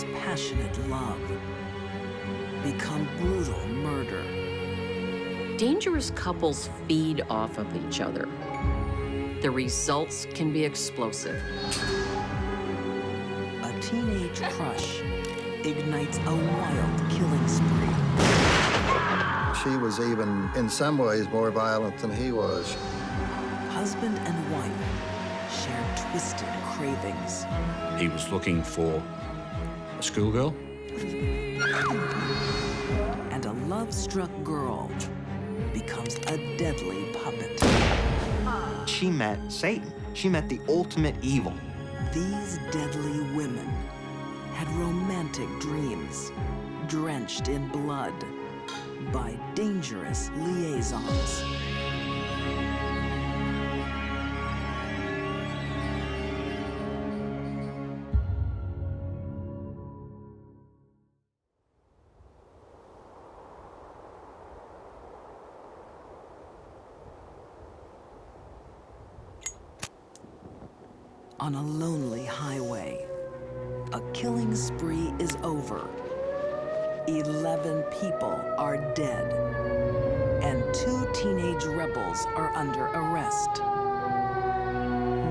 once passionate love become brutal murder. Dangerous couples feed off of each other. The results can be explosive. A teenage crush ignites a wild killing spree. She was even, in some ways, more violent than he was. Husband and wife share twisted cravings. He was looking for a schoolgirl. And a love-struck girl becomes a deadly puppet. She met Satan. She met the ultimate evil. These deadly women had romantic dreams drenched in blood by dangerous liaisons. On a lonely highway, a killing spree is over. 11 people are dead, and 2 teenage rebels are under arrest.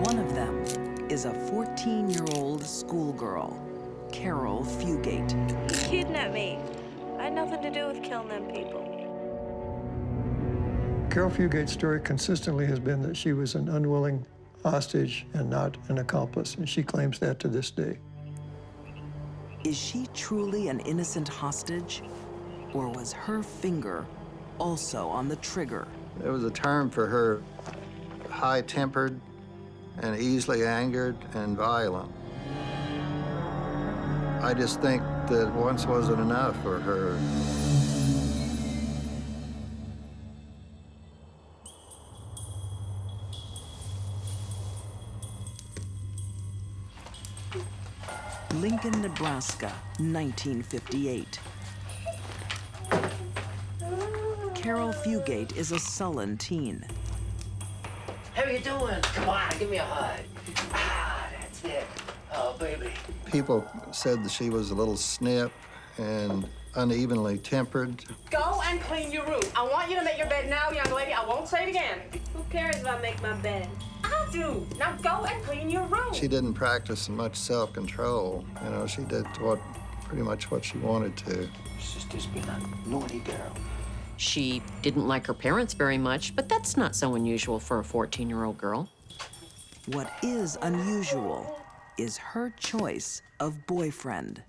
One of them is a 14-year-old schoolgirl, Caril Fugate. He kidnapped me. I had nothing to do with killing them people. Caril Fugate's story consistently has been that she was an unwilling hostage and not an accomplice, and she claims that to this day. Is she truly an innocent hostage, or was her finger also on the trigger? There was a term for her, high-tempered and easily angered and violent. I just think that once wasn't enough for her. Lincoln, Nebraska, 1958. Caril Fugate is a sullen teen. How you doing? Come on, give me a hug. Ah, that's it. Oh, baby. People said that she was a little snip and unevenly tempered. Go and clean your room. I want you to make your bed now, young lady. I won't say it again. Who cares if I make my bed? I do. Now go and clean your room. She didn't practice much self-control. You know, she did pretty much what she wanted to. Sister's been a naughty girl. She didn't like her parents very much, but that's not so unusual for a 14-year-old girl. What is unusual is her choice of boyfriend.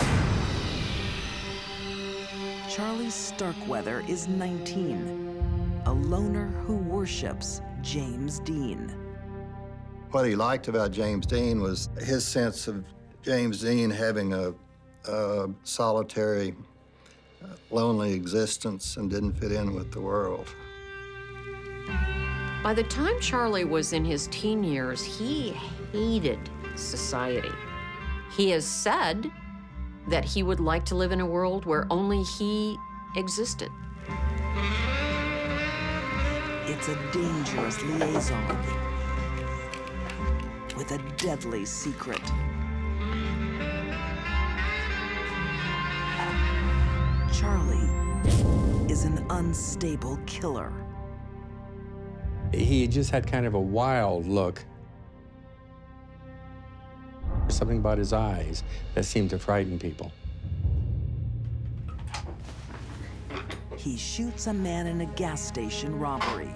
Charlie Starkweather is 19, a loner who worships James Dean. What he liked about James Dean was his sense of James Dean having a solitary, lonely existence and didn't fit in with the world. By the time Charlie was in his teen years, he hated society. He has said that he would like to live in a world where only he existed. It's a dangerous liaison with a deadly secret. Charlie is an unstable killer. He just had kind of a wild look. Something about his eyes that seemed to frighten people. He shoots a man in a gas station robbery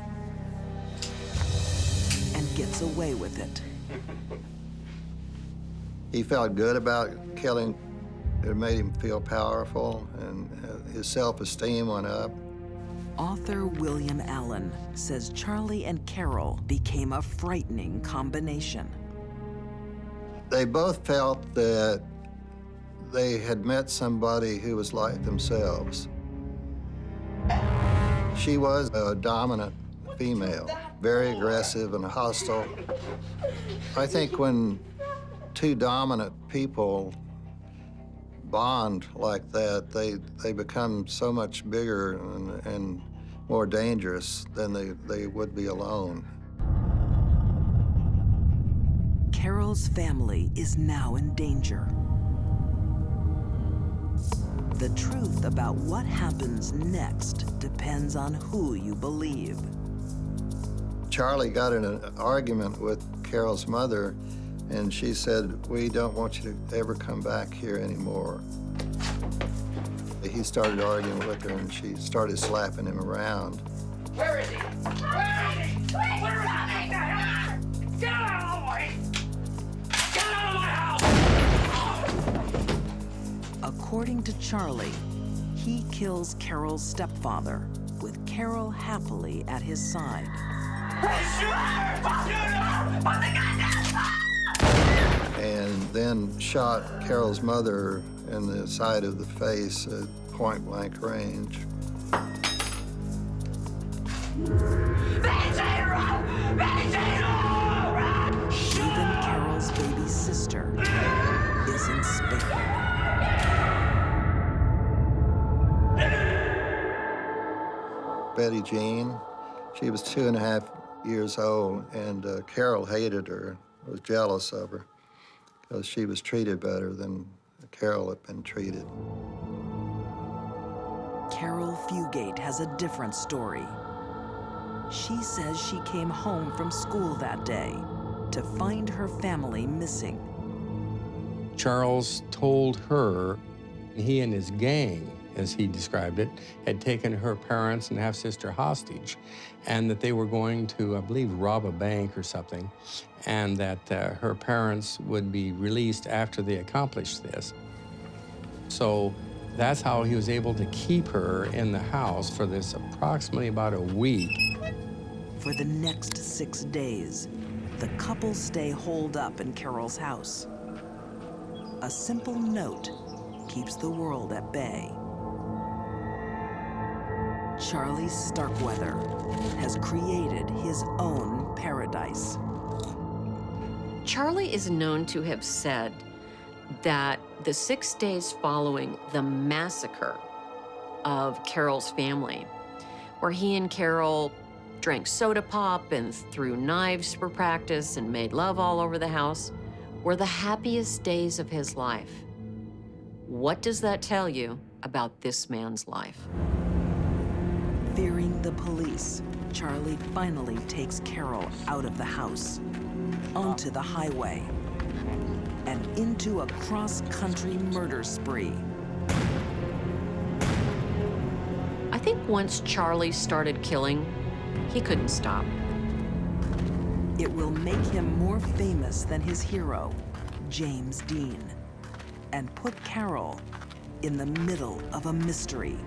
and gets away with it. He felt good about killing. It made him feel powerful, and his self-esteem went up. Author William Allen says Charlie and Caril became a frightening combination. They both felt that they had met somebody who was like themselves. She was a dominant female, very aggressive and hostile. I think when 2 dominant people bond like that, they become so much bigger and more dangerous than they would be alone. Caril's family is now in danger. The truth about what happens next depends on who you believe. Charlie got in an argument with Carol's mother, and she said, "We don't want you to ever come back here anymore." He started arguing with her, and she started slapping him around. Where is he? Where is he? Where is he? Get out of the way! Get out of my house! According to Charlie, he kills Carol's stepfather, with Carol happily at his side. And then shot Carol's mother in the side of the face at point-blank range. Even Carol's baby sister is in space. Betty Jean, she was 2.5 years old, and Carol hated her, was jealous of her, because she was treated better than Carol had been treated. Caril Fugate has a different story. She says she came home from school that day to find her family missing. Charles told her he and his gang, as he described it, had taken her parents and half-sister hostage, and that they were going to, I believe, rob a bank or something, and that her parents would be released after they accomplished this. So that's how he was able to keep her in the house for this approximately about a week. For the next 6 days, the couple stay holed up in Carol's house. A simple note keeps the world at bay. Charlie Starkweather has created his own paradise. Charlie is known to have said that the 6 days following the massacre of Carol's family, where he and Carol drank soda pop and threw knives for practice and made love all over the house, were the happiest days of his life. What does that tell you about this man's life? Fearing the police, Charlie finally takes Carol out of the house, onto the highway, and into a cross-country murder spree. I think once Charlie started killing, he couldn't stop. It will make him more famous than his hero, James Dean, and put Carol in the middle of a mystery.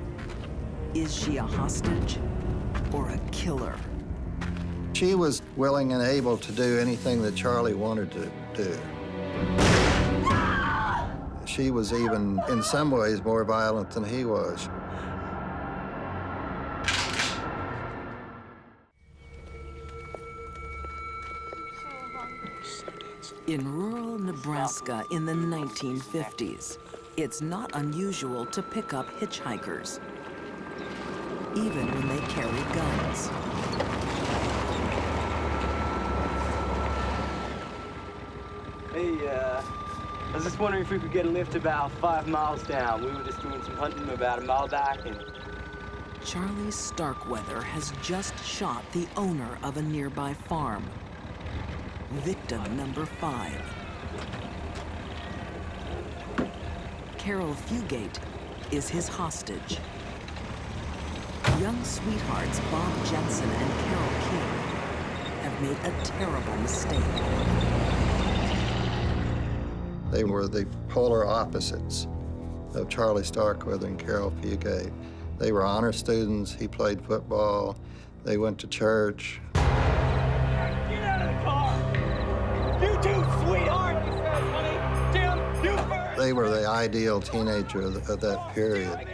Is she a hostage or a killer? She was willing and able to do anything that Charlie wanted to do. She was even, in some ways, more violent than he was. In rural Nebraska in the 1950s, it's not unusual to pick up hitchhikers, even when they carry guns. Hey, I was just wondering if we could get a lift about 5 miles down. We were just doing some hunting about a mile back, and... Charlie Starkweather has just shot the owner of a nearby farm. Victim number 5. Caril Fugate is his hostage. Young sweethearts Bob Jensen and Carol King have made a terrible mistake. They were the polar opposites of Charlie Starkweather and Caril Fugate. They were honor students. He played football. They went to church. Get out of the car! You too, sweetheart! Honey, Tim, you first! They were the ideal teenager of that period,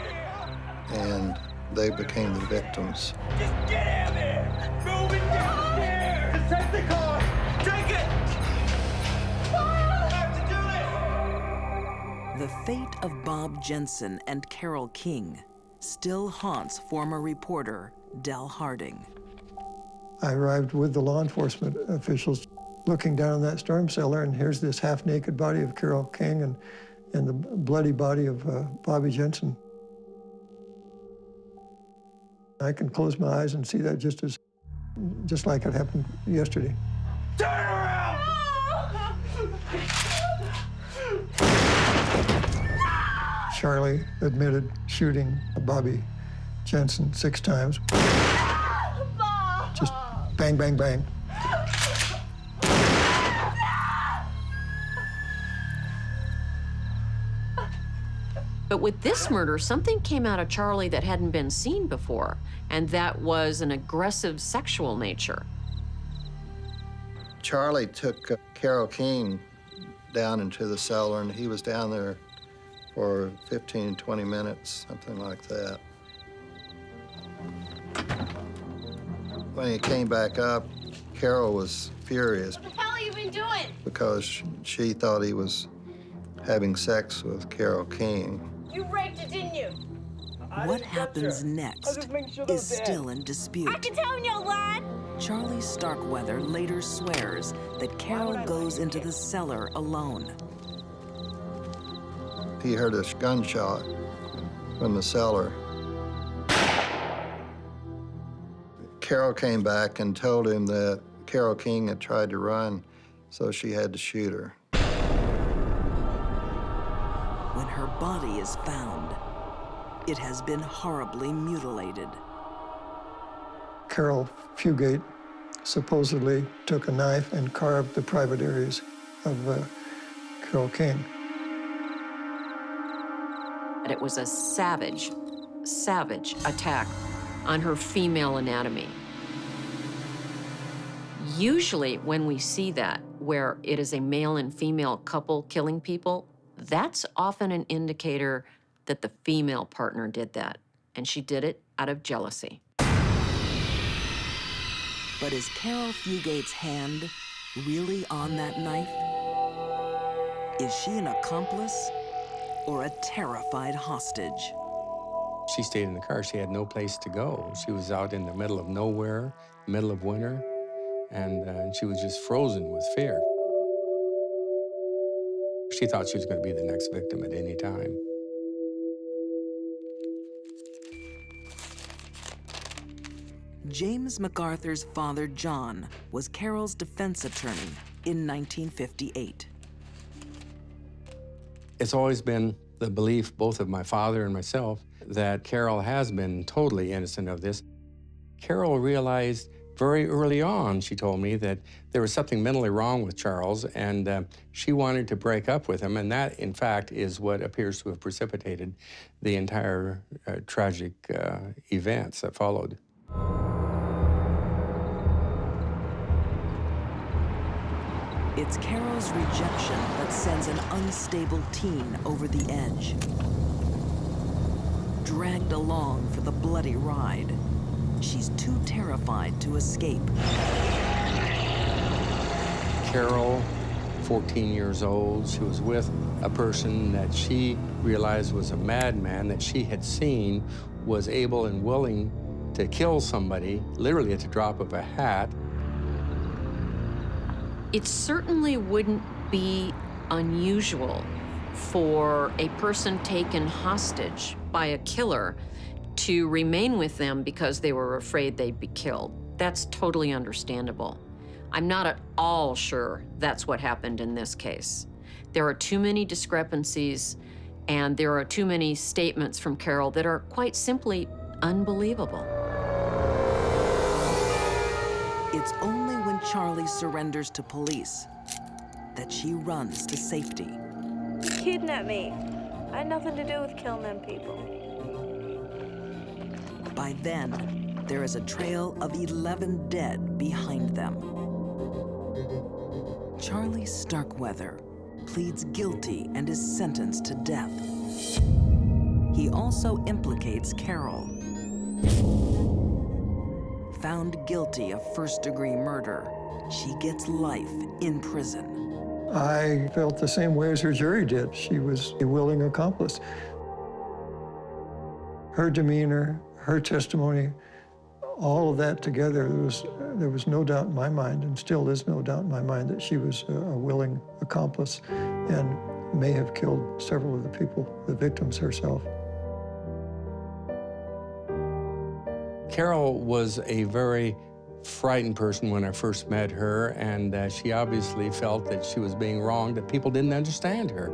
and they became the victims. Just get out there! Move it downstairs! Take the car! Take it! I have to do The fate of Bob Jensen and Carol King still haunts former reporter Del Harding. I arrived with the law enforcement officials looking down that storm cellar, and here's this half-naked body of Carol King and the bloody body of Bobby Jensen I can close my eyes and see that just like it happened yesterday. Turn around! Charlie admitted shooting Bobby Jensen 6 times. Just bang, bang, bang. But with this murder, something came out of Charlie that hadn't been seen before, and that was an aggressive sexual nature. Charlie took Caril King down into the cellar, and he was down there for 15, 20 minutes, something like that. When he came back up, Carol was furious. What the hell have you been doing? Because she thought he was having sex with Caril King. You raped her, didn't you? What happens next is still in dispute. I can tell when you're lying. Charlie Starkweather later swears that Carol goes into the cellar alone. He heard a gunshot from the cellar. Carol came back and told him that Caril King had tried to run, so she had to shoot her. When her body is found, it has been horribly mutilated. Caril Fugate supposedly took a knife and carved the private areas of Caril King. And it was a savage, savage attack on her female anatomy. Usually when we see that, where it is a male and female couple killing people, that's often an indicator that the female partner did that, and she did it out of jealousy. But is Caril Fugate's hand really on that knife? Is she an accomplice or a terrified hostage? She stayed in the car. She had no place to go. She was out in the middle of nowhere, middle of winter, and she was just frozen with fear. She thought she was going to be the next victim at any time. James MacArthur's father, John, was Carol's defense attorney in 1958. It's always been the belief, both of my father and myself, that Caril has been totally innocent of this. Caril realized very early on, she told me, that there was something mentally wrong with Charles, and she wanted to break up with him, and that, in fact, is what appears to have precipitated the entire tragic events that followed. It's Carol's rejection that sends an unstable teen over the edge. Dragged along for the bloody ride, she's too terrified to escape. Caril, 14 years old, she was with a person that she realized was a madman that she had seen was able and willing to kill somebody, literally at the drop of a hat. It certainly wouldn't be unusual for a person taken hostage by a killer to remain with them because they were afraid they'd be killed. That's totally understandable. I'm not at all sure that's what happened in this case. There are too many discrepancies, and there are too many statements from Caril that are quite simply unbelievable. It's only when Charlie surrenders to police that she runs to safety. You kidnapped me. I had nothing to do with killing them people. By then, there is a trail of 11 dead behind them. Charlie Starkweather pleads guilty and is sentenced to death. He also implicates Caril. Found guilty of first-degree murder, she gets life in prison. I felt the same way as her jury did. She was a willing accomplice. Her demeanor, her testimony, all of that together, there was no doubt in my mind, and still is no doubt in my mind, that she was a willing accomplice and may have killed several of the people, the victims herself. Caril was a very frightened person when I first met her, and she obviously felt that she was being wronged, that people didn't understand her.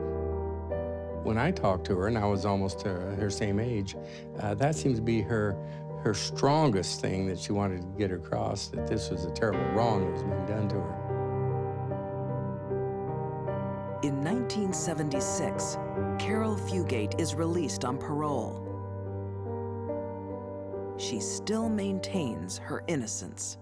When I talked to her, and I was almost her same age, that seems to be her strongest thing that she wanted to get across, that this was a terrible wrong that was being done to her. In 1976, Caril Fugate is released on parole. She still maintains her innocence.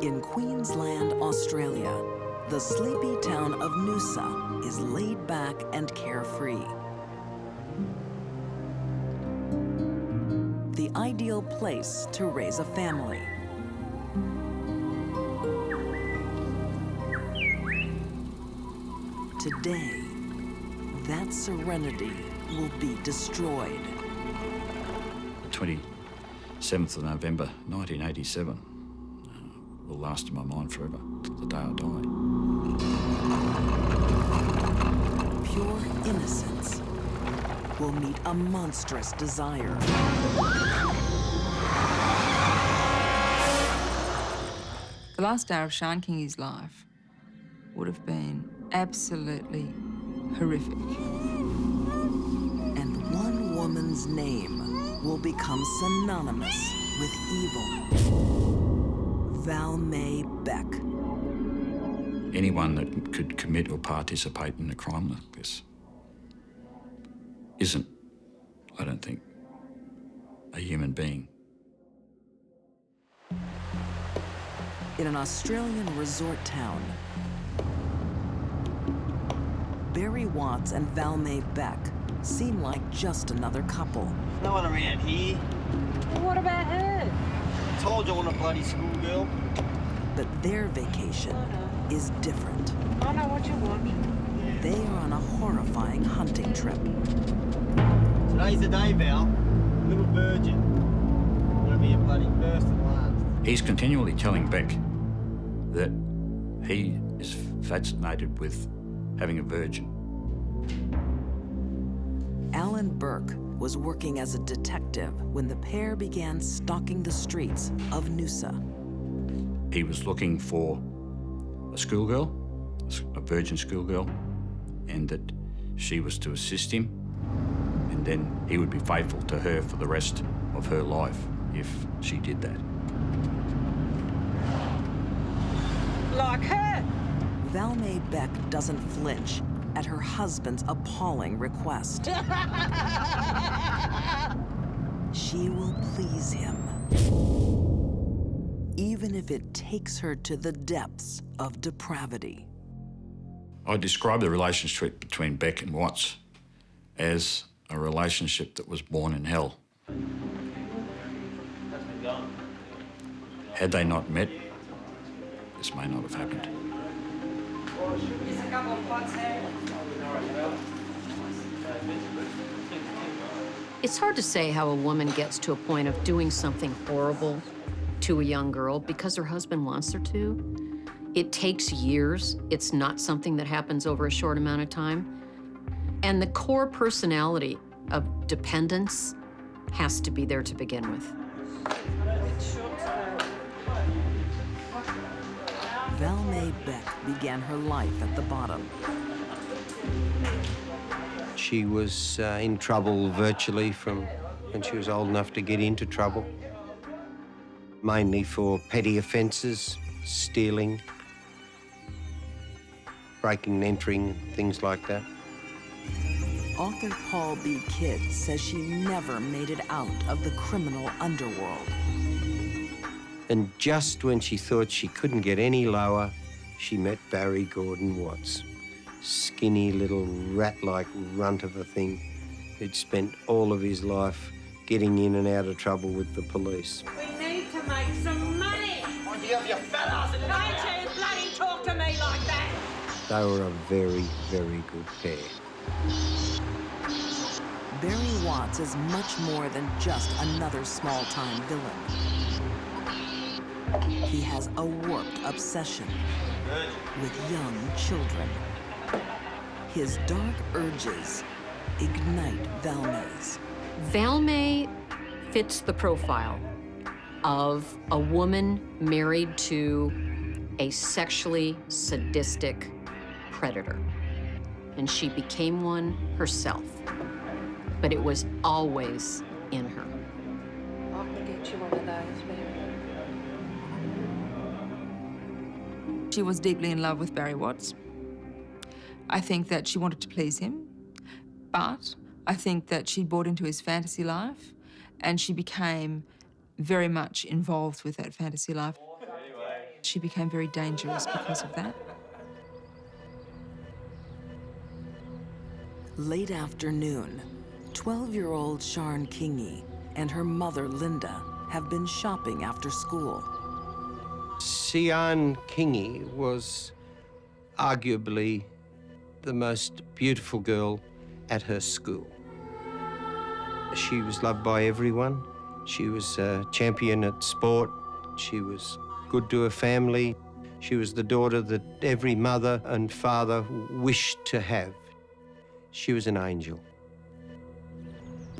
In Queensland, Australia, the sleepy town of Noosa is laid back and carefree. The ideal place to raise a family. Today, that serenity will be destroyed. 27th of November, 1987. Will last in my mind forever, till the day I die. Pure innocence will meet a monstrous desire. The last hour of Sean Kingy's life would have been absolutely horrific. And one woman's name will become synonymous with evil. Valmae Beck. Anyone that could commit or participate in a crime like this isn't, I don't think, a human being. In an Australian resort town, Barry Watts and Valmae Beck seem like just another couple. No one around here. What about her? I told you I want a bloody schoolgirl. But their vacation is different. I know what you want. They are on a horrifying hunting trip. Today's the day, Val. Little virgin. Gonna be a bloody first and last. He's continually telling Beck that he is fascinated with having a virgin. Alan Burke was working as a detective when the pair began stalking the streets of Noosa. He was looking for a schoolgirl, a virgin schoolgirl, and that she was to assist him, and then he would be faithful to her for the rest of her life if she did that. Like her. Valmae Beck doesn't flinch at her husband's appalling request. She will please him, even if it takes her to the depths of depravity. I describe the relationship between Beck and Watts as a relationship that was born in hell. Had they not met, this may not have happened. Just a couple of pots there. It's hard to say how a woman gets to a point of doing something horrible to a young girl because her husband wants her to. It takes years. It's not something that happens over a short amount of time. And the core personality of dependence has to be there to begin with. Valmae Beck began her life at the bottom. She was in trouble virtually from when she was old enough to get into trouble, mainly for petty offences, stealing, breaking and entering, things like that. Author Paul B. Kidd says she never made it out of the criminal underworld. And just when she thought she couldn't get any lower, she met Barry Gordon Watts. Skinny little rat-like runt of a thing who'd spent all of his life getting in and out of trouble with the police. We need to make some money. On you have your fat ass in the Don't you bloody talk to me like that. They were a very, very good pair. Barry Watts is much more than just another small-time villain. He has a warped obsession with young children. His dark urges ignite Valmae's. Valmae fits the profile of a woman married to a sexually sadistic predator. And she became one herself. But it was always in her. I can get you one of those, Mary. She was deeply in love with Barry Watts. I think that she wanted to please him, but I think that she bought into his fantasy life and she became very much involved with that fantasy life. She became very dangerous because of that. Late afternoon, 12-year-old Sian Kingi and her mother, Linda, have been shopping after school. Sian Kingi was arguably the most beautiful girl at her school. She was loved by everyone. She was a champion at sport. She was good to her family. She was the daughter that every mother and father wished to have. She was an angel.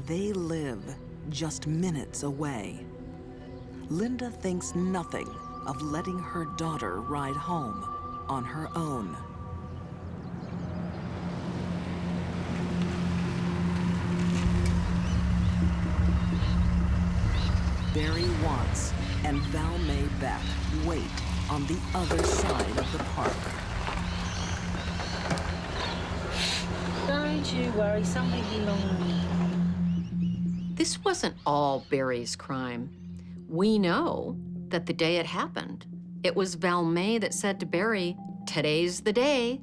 They live just minutes away. Linda thinks nothing of letting her daughter ride home on her own. Barry Watts and Valmae Beck wait on the other side of the park. Don't you worry, somebody belong. This wasn't all Barry's crime. We know that the day it happened, it was Valmae that said to Barry, "Today's the day."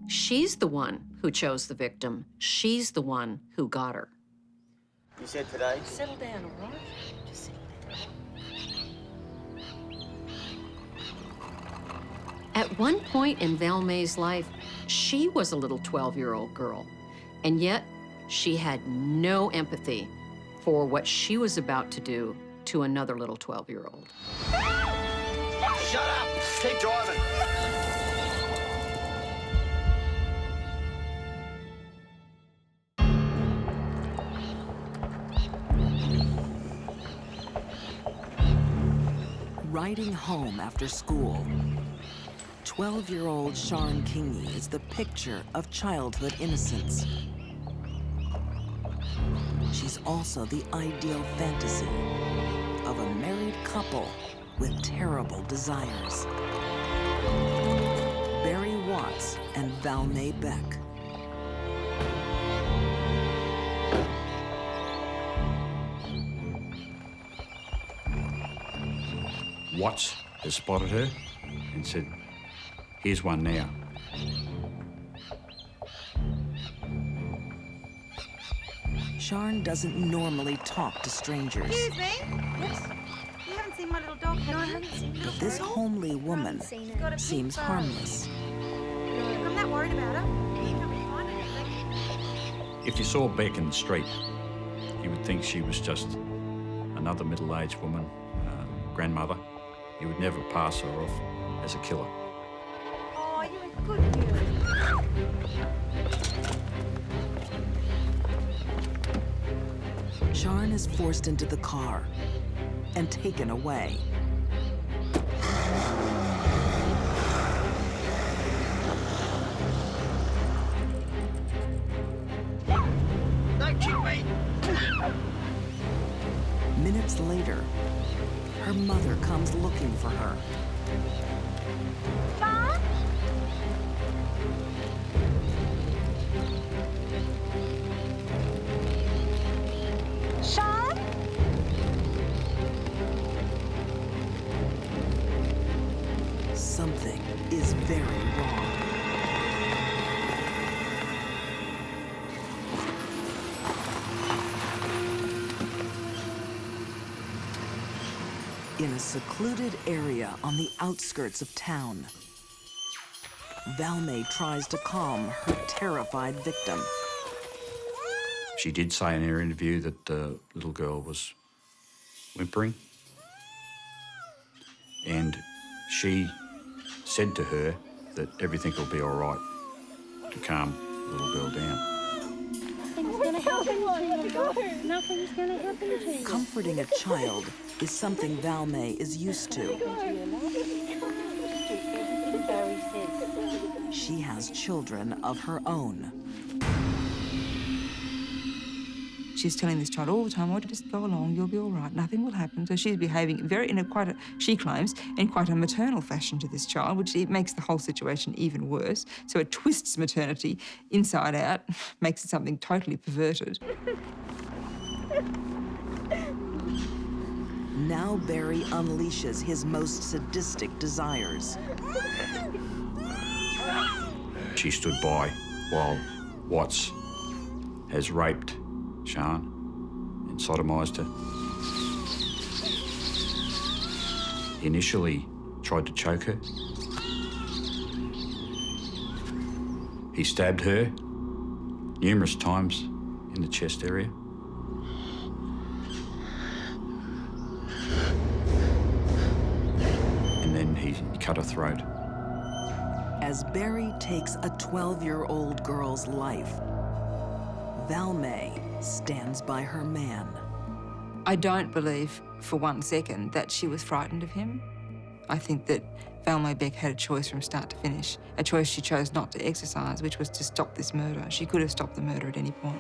She's the one who chose the victim. She's the one who got her. You said today? Settle down, all right? Just settle down. At one point in Valmae's life, she was a little 12-year-old girl, and yet she had no empathy for what she was about to do to another little 12-year-old. Shut up! Keep driving! Riding home after school, 12-year-old Sian Kingi is the picture of childhood innocence. She's also the ideal fantasy of a married couple with terrible desires. Barry Watts and Valmae Beck. Watts has spotted her and said, "Here's one now." Sian doesn't normally talk to strangers. Excuse me? Yes? You haven't seen my little dog, have you? No, I haven't seen it. But this homely woman seems harmless. I'm not worried about her. You can't really find anything. If you saw Beck in the street, you would think she was just another middle-aged woman, grandmother. You would never pass her off as a killer. Oh, you're a good girl. Sian is forced into the car and taken away. Don't kill me! Minutes later, her mother comes looking for her. Mom? Sian? Something is very wrong. In a secluded area on the outskirts of town, Valmae tries to calm her terrified victim. She did say in her interview that the little girl was whimpering. And she said to her that everything will be all right, to calm the little girl down. Nothing's gonna happen to you. Nothing's gonna happen to you. Comforting a child is something Valmae is used to. She has children of her own. She's telling this child all the time, "Oh, just go along, you'll be all right, nothing will happen." So she's behaving she claims, in quite a maternal fashion to this child, which it makes the whole situation even worse. So it twists maternity inside out, makes it something totally perverted. Now Barry unleashes his most sadistic desires. She stood by while Watts has raped Sian and sodomised her. He initially tried to choke her. He stabbed her numerous times in the chest area. And then he cut her throat. As Barry takes a 12-year-old girl's life, Valmae stands by her man. I don't believe for one second that she was frightened of him. I think that Valmae Beck had a choice from start to finish, a choice she chose not to exercise, which was to stop this murder. She could have stopped the murder at any point.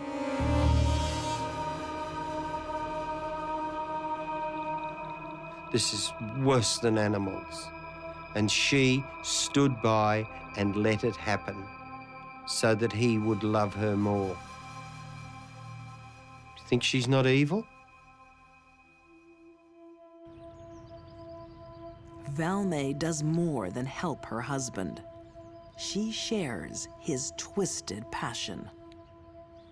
This is worse than animals. And she stood by and let it happen so that he would love her more. Do you think she's not evil? Valmae does more than help her husband. She shares his twisted passion.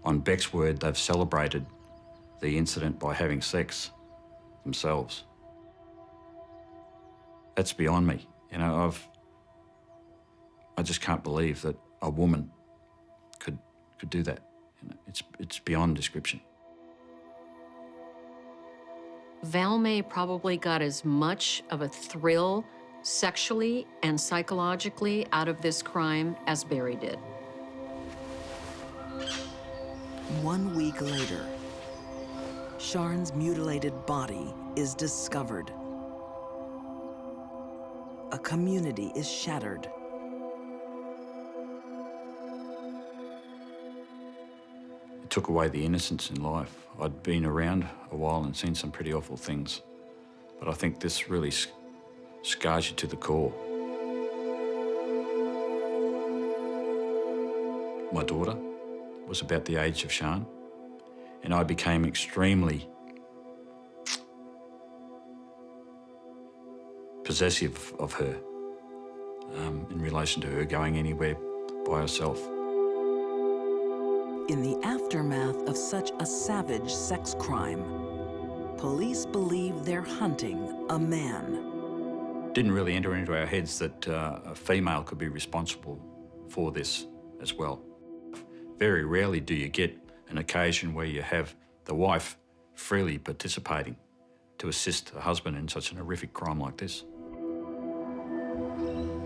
On Beck's word, they've celebrated the incident by having sex themselves. That's beyond me. You know, I just can't believe that a woman could do that. You know, it's beyond description. Valmae probably got as much of a thrill sexually and psychologically out of this crime as Barry did. 1 week later, Sian's mutilated body is discovered. A community is shattered. It took away the innocence in life. I'd been around a while and seen some pretty awful things, but I think this really scars you to the core. My daughter was about the age of Sian, and I became extremely possessive of her in relation to her going anywhere by herself. In the aftermath of such a savage sex crime, police believe they're hunting a man. Didn't really enter into our heads that a female could be responsible for this as well. Very rarely do you get an occasion where you have the wife freely participating to assist the husband in such an horrific crime like this.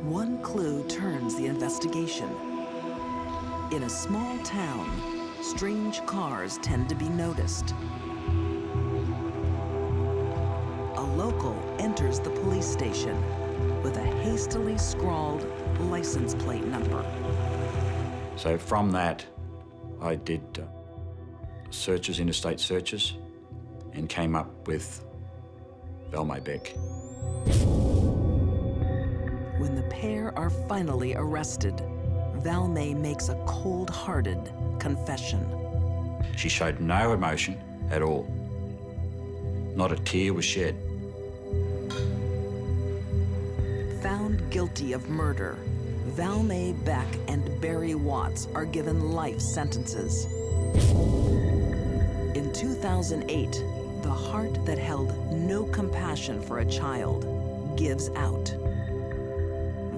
One clue turns the investigation. In a small town, strange cars tend to be noticed. A local enters the police station with a hastily scrawled license plate number. So from that, I did searches, interstate searches, and came up with Valmae Beck. When the pair are finally arrested, Valmae makes a cold-hearted confession. She showed no emotion at all. Not a tear was shed. Found guilty of murder, Valmae Beck and Barry Watts are given life sentences. In 2008, the heart that held no compassion for a child gives out.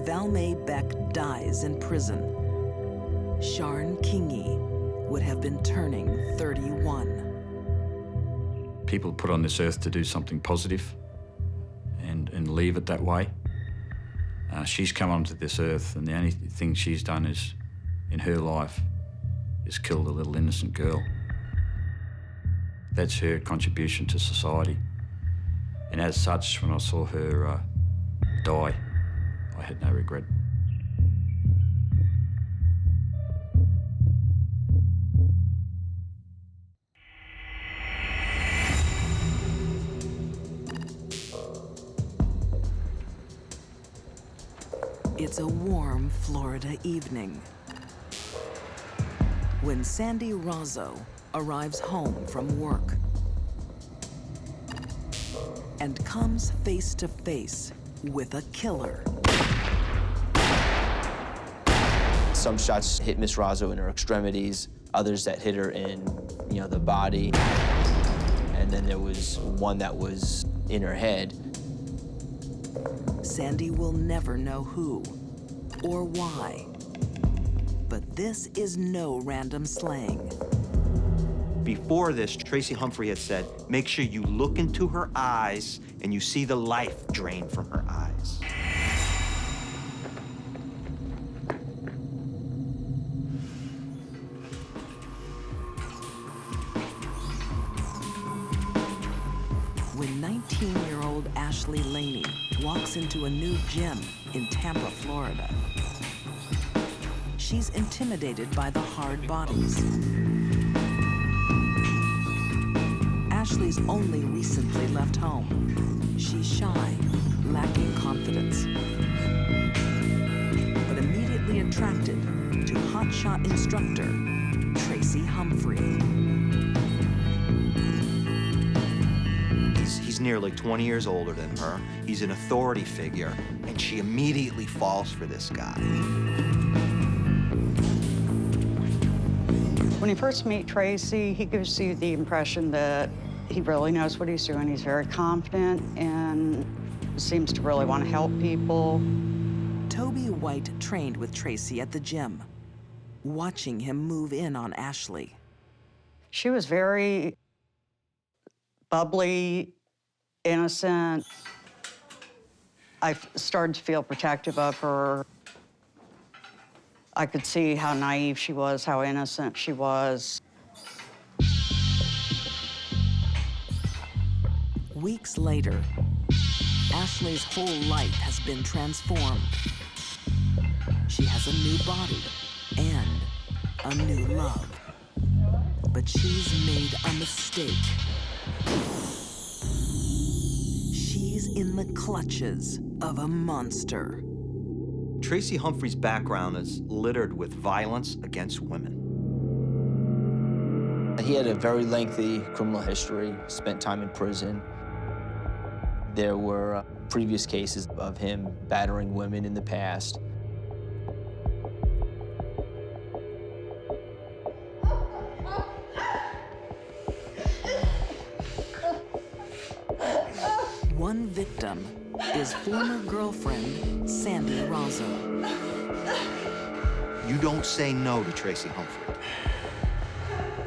Valmae Beck dies in prison. Sian Kingi would have been turning 31. People put on this earth to do something positive, and leave it that way. She's come onto this earth, and the only thing she's done is, in her life, is killed a little innocent girl. That's her contribution to society. And as such, when I saw her die, I had no regret. It's a warm Florida evening when Sandee Razzo arrives home from work and comes face to face with a killer. Some shots hit Miss Razzo in her extremities, others that hit her in, the body, and then there was one that was in her head. Sandee will never know who or why, but this is no random slaying. Before this, Tracy Humphrey had said, make sure you look into her eyes and you see the life drain from her eyes. When 19-year-old Ashley Laney walks into a new gym in Tampa, Florida, she's intimidated by the hard bodies. Ashley's only recently left home. She's shy, lacking confidence, but immediately attracted to hotshot instructor Tracy Humphrey. He's nearly 20 years older than her. He's an authority figure, and she immediately falls for this guy. When you first meet Tracy, he gives you the impression that he really knows what he's doing. He's very confident and seems to really want to help people. Toby White trained with Tracy at the gym, watching him move in on Ashley. She was very bubbly, innocent. I started to feel protective of her. I could see how naive she was, how innocent she was. Weeks later, Ashley's whole life has been transformed. She has a new body and a new love. But she's made a mistake. She's in the clutches of a monster. Tracy Humphrey's background is littered with violence against women. He had a very lengthy criminal history, spent time in prison. There were previous cases of him battering women in the past. One victim is former girlfriend Sandee Razzo. You don't say no to Tracy Humphrey,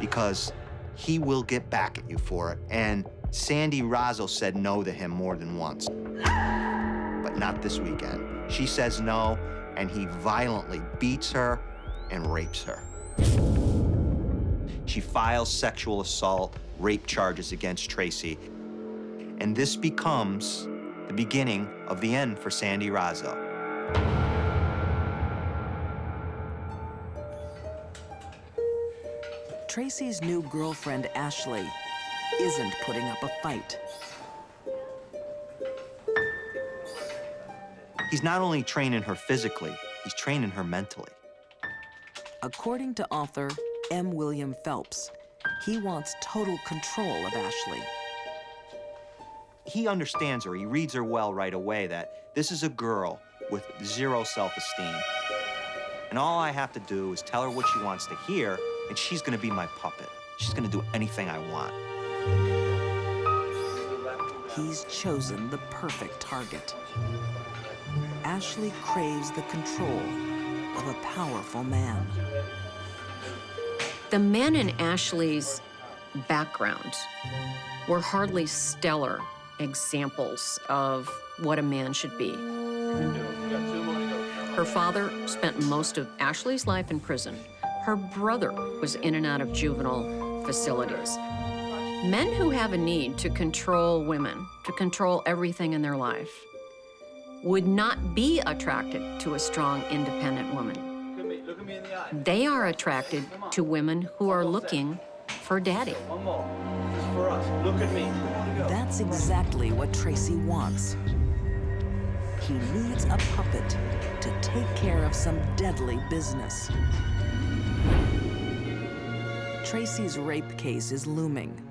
because he will get back at you for it. And Sandee Razzo said no to him more than once, but not this weekend. She says no, and he violently beats her and rapes her. She files sexual assault, rape charges against Tracy, and this becomes the beginning of the end for Sandee Razzo. Tracy's new girlfriend, Ashley, isn't putting up a fight. He's not only training her physically, he's training her mentally. According to author M. William Phelps, he wants total control of Ashley. He understands her, he reads her well right away, that this is a girl with zero self-esteem. And all I have to do is tell her what she wants to hear, and she's gonna be my puppet. She's gonna do anything I want. He's chosen the perfect target. Ashley craves the control of a powerful man. The men in Ashley's background were hardly stellar examples of what a man should be. Her father spent most of Ashley's life in prison. Her brother was in and out of juvenile facilities. Men who have a need to control women, to control everything in their life, would not be attracted to a strong, independent woman. Look at me in the eye. They are attracted to women who are looking for daddy. One more. This is for us. Look at me. That's exactly what Tracy wants. He needs a puppet to take care of some deadly business. Tracy's rape case is looming,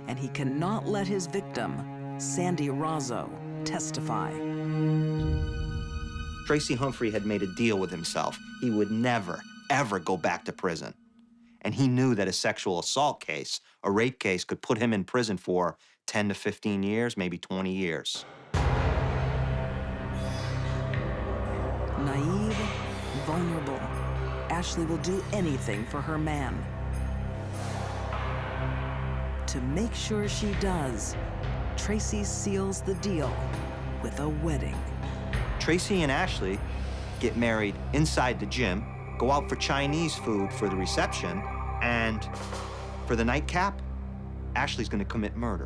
and he cannot let his victim, Sandee Razzo, testify. Tracy Humphrey had made a deal with himself. He would never, ever go back to prison. And he knew that a sexual assault case, a rape case, could put him in prison for 10 to 15 years, maybe 20 years. Naive, vulnerable, Ashley will do anything for her man. To make sure she does, Tracy seals the deal with a wedding. Tracy and Ashley get married inside the gym, go out for Chinese food for the reception, and for the nightcap, Ashley's gonna commit murder.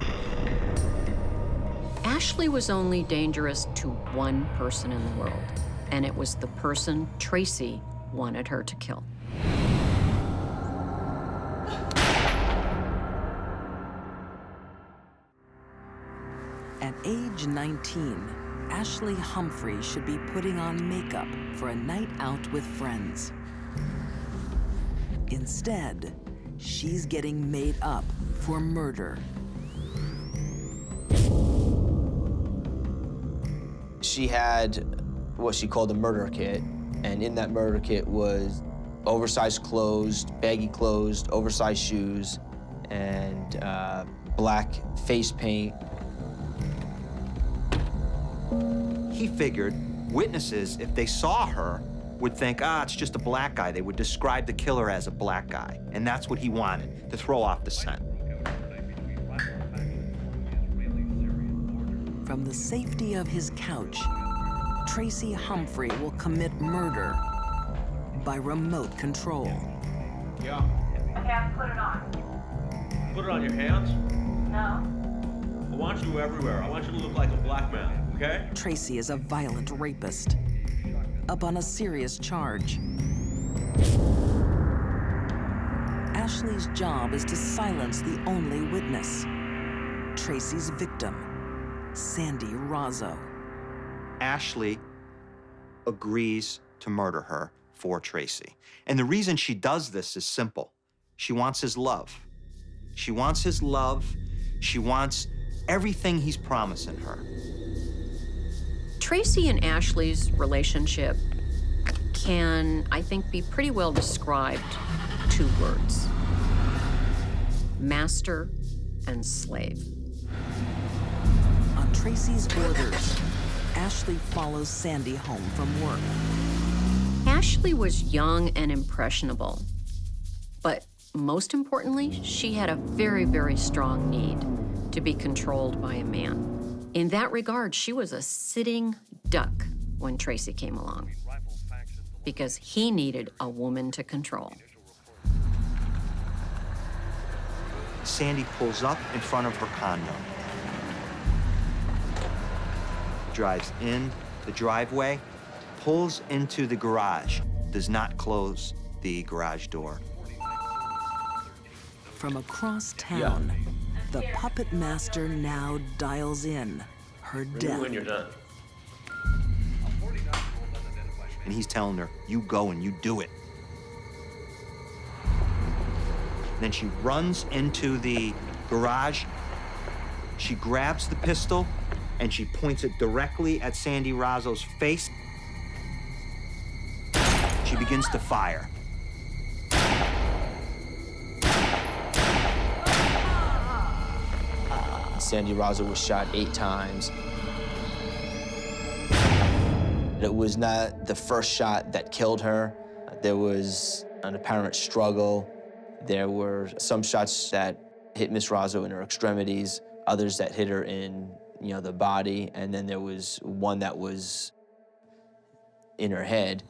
Ashley was only dangerous to one person in the world, and it was the person Tracy wanted her to kill. At age 19, Ashley Humphrey should be putting on makeup for a night out with friends. Instead, she's getting made up for murder. She had what she called a murder kit, and in that murder kit was oversized clothes, baggy clothes, oversized shoes, and black face paint. He figured witnesses, if they saw her, would think, it's just a black guy. They would describe the killer as a black guy. And that's what he wanted, to throw off the scent. From the safety of his couch, Tracy Humphrey will commit murder by remote control. Yeah. Okay, put it on. Put it on your hands? No. I want you everywhere. I want you to look like a black man, okay? Tracy is a violent rapist, up on a serious charge. Ashley's job is to silence the only witness, Tracy's victim, Sandee Razzo. Ashley agrees to murder her for Tracy. And the reason she does this is simple. She wants his love. She wants his love. She wants everything he's promising her. Tracy and Ashley's relationship can, I think, be pretty well described 2 words: master and slave. On Tracy's orders, Ashley follows Sandee home from work. Ashley was young and impressionable, but most importantly, she had a very, very strong need to be controlled by a man. In that regard, she was a sitting duck when Tracy came along, because he needed a woman to control. Sandee pulls up in front of her condo. Drives in the driveway, pulls into the garage, does not close the garage door. From across town, the puppet master now dials in her death. When you're done. And he's telling her, you go and you do it. Then she runs into the garage. She grabs the pistol and she points it directly at Sandee Razzo's face. She begins to fire. Sandee Razzo was shot 8 times. It was not the first shot that killed her. There was an apparent struggle. There were some shots that hit Miss Razzo in her extremities, others that hit her in you know, the body, and then there was one that was in her head.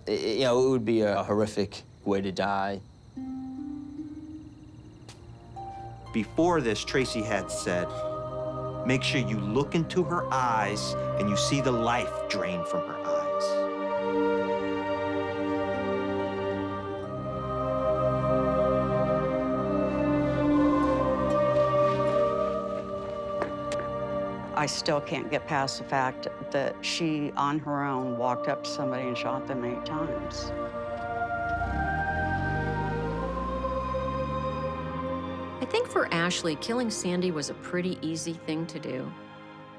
You know, it would be a horrific way to die. Before this, Tracy had said, make sure you look into her eyes and you see the life drain from her eyes. I still can't get past the fact that she, on her own, walked up to somebody and shot them 8 times. I think for Ashley, killing Sandee was a pretty easy thing to do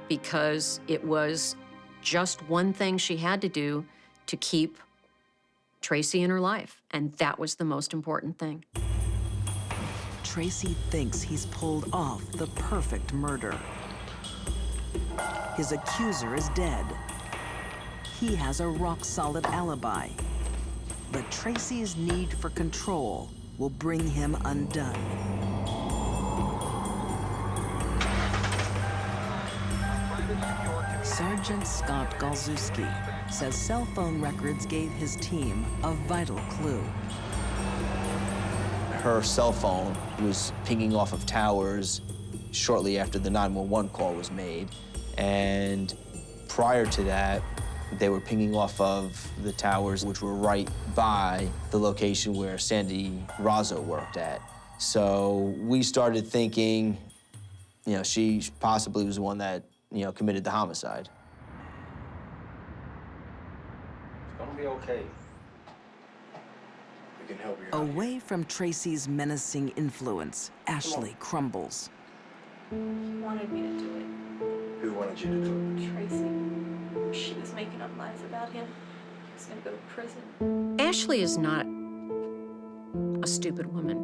because it was just one thing she had to do to keep Tracy in her life, and that was the most important thing. Tracy thinks he's pulled off the perfect murder. His accuser is dead. He has a rock-solid alibi. But Tracy's need for control will bring him undone. Sergeant Scott Galzewski says cell phone records gave his team a vital clue. Her cell phone was pinging off of towers shortly after the 911 call was made. And prior to that, they were pinging off of the towers which were right by the location where Sandee Razzo worked at. So we started thinking, you know, she possibly was the one that, you know, committed the homicide. It's gonna be okay. We can help you. Away from Tracy's menacing influence, Ashley crumbles. He wanted me to do it. Who wanted you to do it? Tracy. She was making up lies about him. He's gonna go to prison. Ashley is not a stupid woman.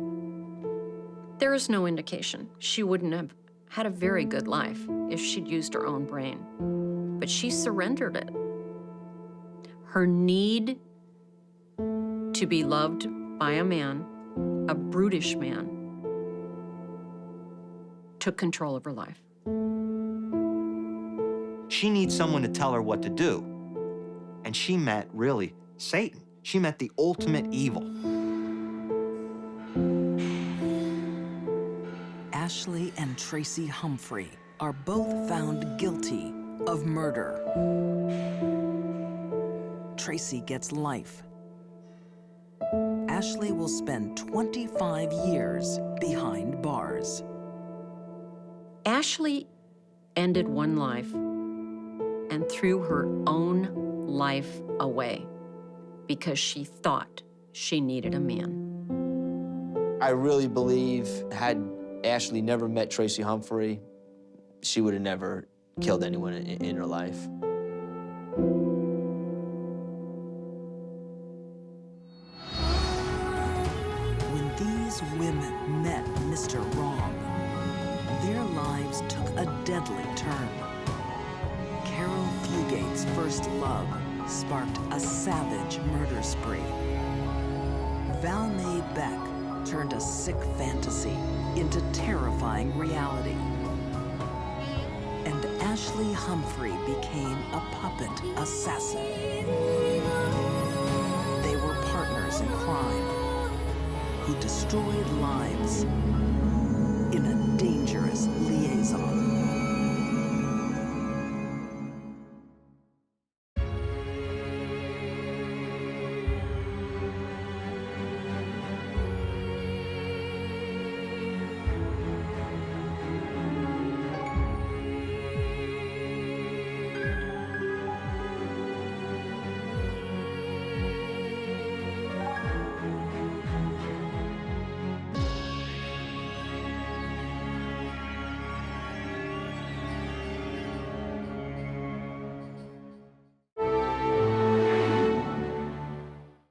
There is no indication she wouldn't have had a very good life if she'd used her own brain. But she surrendered it. Her need to be loved by a man, a brutish man, took control of her life. She needs someone to tell her what to do. And she met, really, Satan. She met the ultimate evil. Ashley and Tracy Humphrey are both found guilty of murder. Tracy gets life. Ashley will spend 25 years behind bars. Ashley ended one life and threw her own life away because she thought she needed a man. I really believe had Ashley never met Tracy Humphrey, she would have never killed anyone in her life. When these women met Mr. Wrong, their lives took a deadly turn. Caril Fugate's first love sparked a savage murder spree. Valmae Beck turned a sick fantasy into terrifying reality. And Ashley Humphrey became a puppet assassin. They were partners in crime who destroyed lives in a dangerous liaison.